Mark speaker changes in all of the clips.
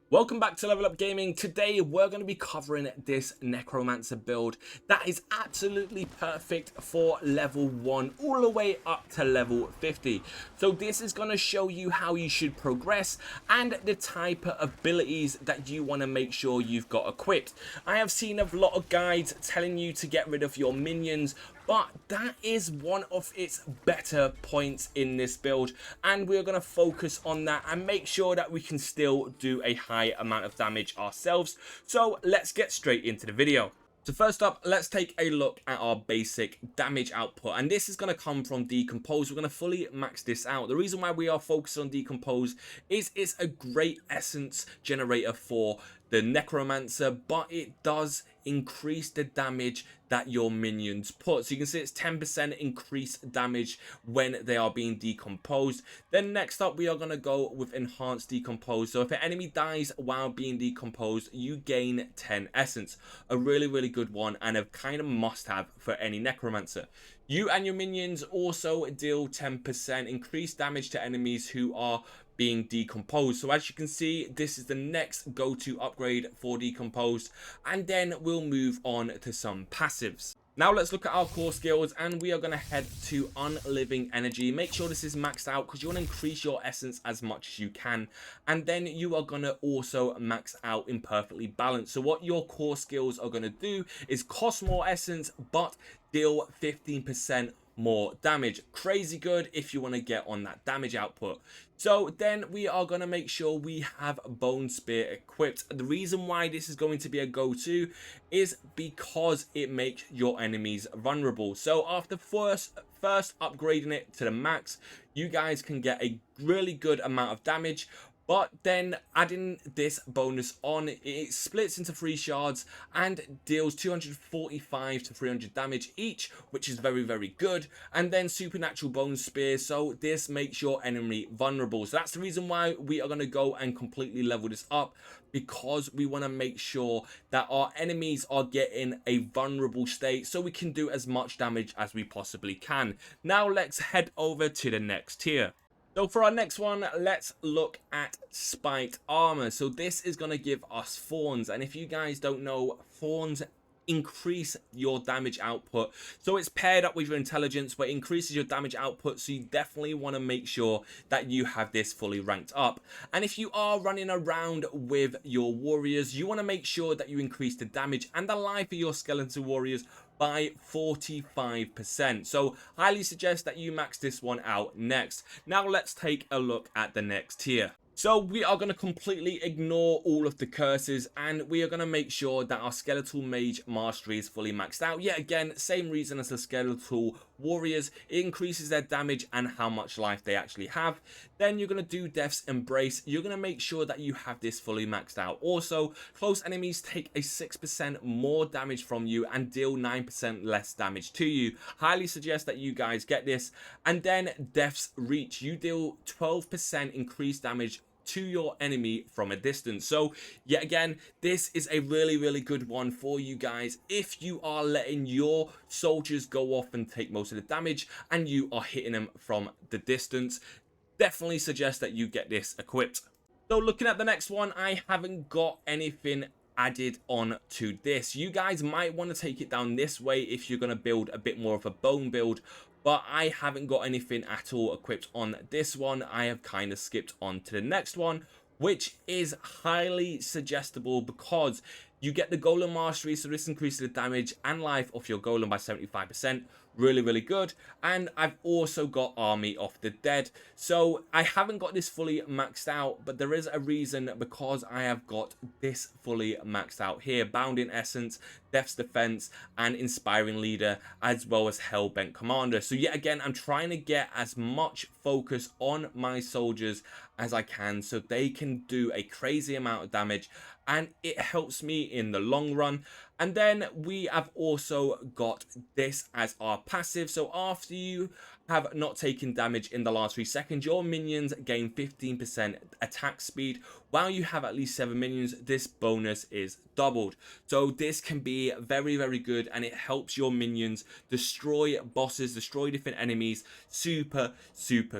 Speaker 1: Welcome back to Level Up Gaming. Today we're going to be covering this Necromancer build that is absolutely perfect for level 1 all the way up to level 50. So this is going to show you how you should progress and the type of abilities that you want to make sure you've got equipped. I have seen a lot of guides telling you to get rid of your minions, but that is one of its better points in this build, and we're going to focus on that and make sure that we can still do a high amount of damage ourselves. So let's get straight into the video. So first up, let's take a look at our basic damage output, and this is going to come from Decompose. We're going to fully max this out. The reason why we are focused on Decompose is it's a great essence generator for the Necromancer, but it does increase the damage that your minions put. So you can see it's 10% increased damage when they are being decomposed. Then next up, we are going to go with Enhanced Decompose. So if an enemy dies while being decomposed, you gain 10 essence. A really good one, and a kind of must-have for any Necromancer. You and your minions also deal 10% increased damage to enemies who are being decomposed. So as you can see, this is the next go-to upgrade for Decomposed, and then we'll move on to some passives. Now let's look at our core skills, and we are going to head to Unliving Energy. Make sure this is maxed out because you want to increase your essence as much as you can, and then you are going to also max out Imperfectly Balanced. So what your core skills are going to do is cost more essence but deal 15% more damage. Crazy good if you want to get on that damage output. So then we are going to make sure we have Bone Spear equipped. The reason why this is going to be a go-to is because it makes your enemies vulnerable. So after first upgrading it to the max, you guys can get a really good amount of damage. But then adding this bonus on, it splits into 3 shards and deals 245 to 300 damage each, which is very good. And then Supernatural Bone Spear, so this makes your enemy vulnerable. So that's the reason why we are going to go and completely level this up, because we want to make sure that our enemies are getting a vulnerable state so we can do as much damage as we possibly can. Now let's head over to the next tier. So for our next one, let's look at Spiked Armor. So this is going to give us Thorns, and if you guys don't know, Thorns increase your damage output. So it's paired up with your intelligence, but it increases your damage output, so you definitely want to make sure that you have this fully ranked up. And if you are running around with your warriors, you want to make sure that you increase the damage and the life of your skeletal warriors by 45%. So highly suggest that you max this one out next. Now let's take a look at the next tier. So we are going to completely ignore all of the curses, and we are going to make sure that our skeletal mage mastery is fully maxed out. Yet again, same reason as the skeletal warriors, it increases their damage and how much life they actually have. Then you're going to do Death's Embrace. You're going to make sure that you have this fully maxed out. Also, close enemies take a 6% more damage from you and deal 9% less damage to you. Highly suggest that you guys get this. And then Death's Reach, you deal 12% increased damage to your enemy from a distance. So yet again, this is a really good one for you guys if you are letting your soldiers go off and take most of the damage and you are hitting them from the distance. Definitely suggest that you get this equipped. So looking at the next one, I haven't got anything added on to this. You guys might want to take it down this way if you're going to build a bit more of a bone build, but I haven't got anything at all equipped on this one. I have kind of skipped on to the next one, which is highly suggestible because you get the Golem Mastery, so this increases the damage and life of your Golem by 75%. Really good. And I've also got Army of the Dead. So I haven't got this fully maxed out, but there is a reason, because I have got this fully maxed out here. Bounding Essence, Death's Defense, and Inspiring Leader, as well as Hellbent Commander. So yet again, I'm trying to get as much focus on my soldiers as I can so they can do a crazy amount of damage, and it helps me in the long run. And then we have also got this as our passive. So after you have not taken damage in the last 3 seconds, your minions gain 15% attack speed. While you have at least 7 minions, this bonus is doubled. So this can be very good, and it helps your minions destroy bosses, destroy different enemies super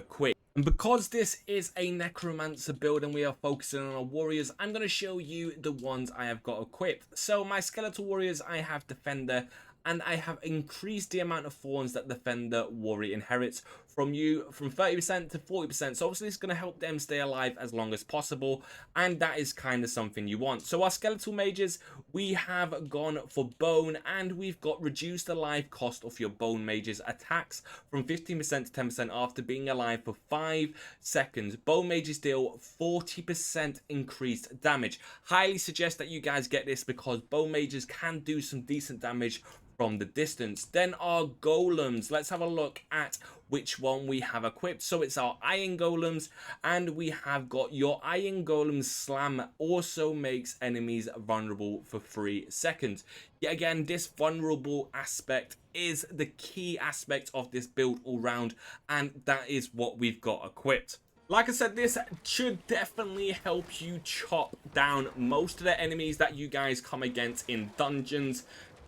Speaker 1: quick. And because this is a necromancer build and we are focusing on our warriors, I'm going to show you the ones I have got equipped. So my skeletal warriors, I have defender, and I have increased the amount of thorns that defender warrior inherits from 30% to 40%. So obviously it's going to help them stay alive as long as possible, and that is kind of something you want. So our skeletal mages, we have gone for bone, and we've got reduced the life cost of your bone mages attacks from 15% to 10% after being alive for 5 seconds. Bone mages deal 40% increased damage. Highly suggest that you guys get this because bone mages can do some decent damage from the distance. Then our golems, let's have a look at which one we have equipped. So it's our iron golems, and we have got your iron golem slam also makes enemies vulnerable for 3 seconds. Yet again, this vulnerable aspect is the key aspect of this build all round, and that is what we've got equipped. Like I said, this should definitely help you chop down most of the enemies that you guys come against in dungeons.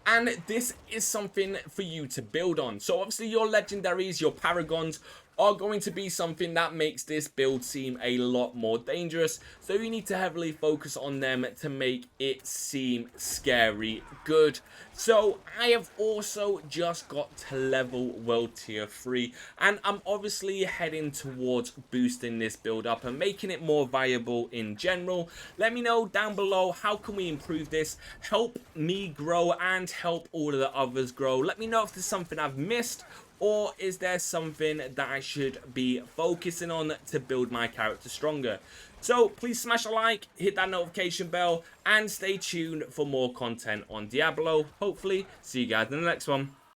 Speaker 1: And this is something for you to build on. So obviously your legendaries, your paragons are going to be something that makes this build seem a lot more dangerous. So you need to heavily focus on them to make it seem scary good. So I have also just got to level world tier 3, and I'm obviously heading towards boosting this build up and making it more viable in general. Let me know down below, how can we improve this, help me grow and help all of the others grow. Let me know if there's something I've missed, or is there something that I should be focusing on to build my character stronger. So please smash a like, hit that notification bell, and stay tuned for more content on Diablo. Hopefully see you guys in the next one.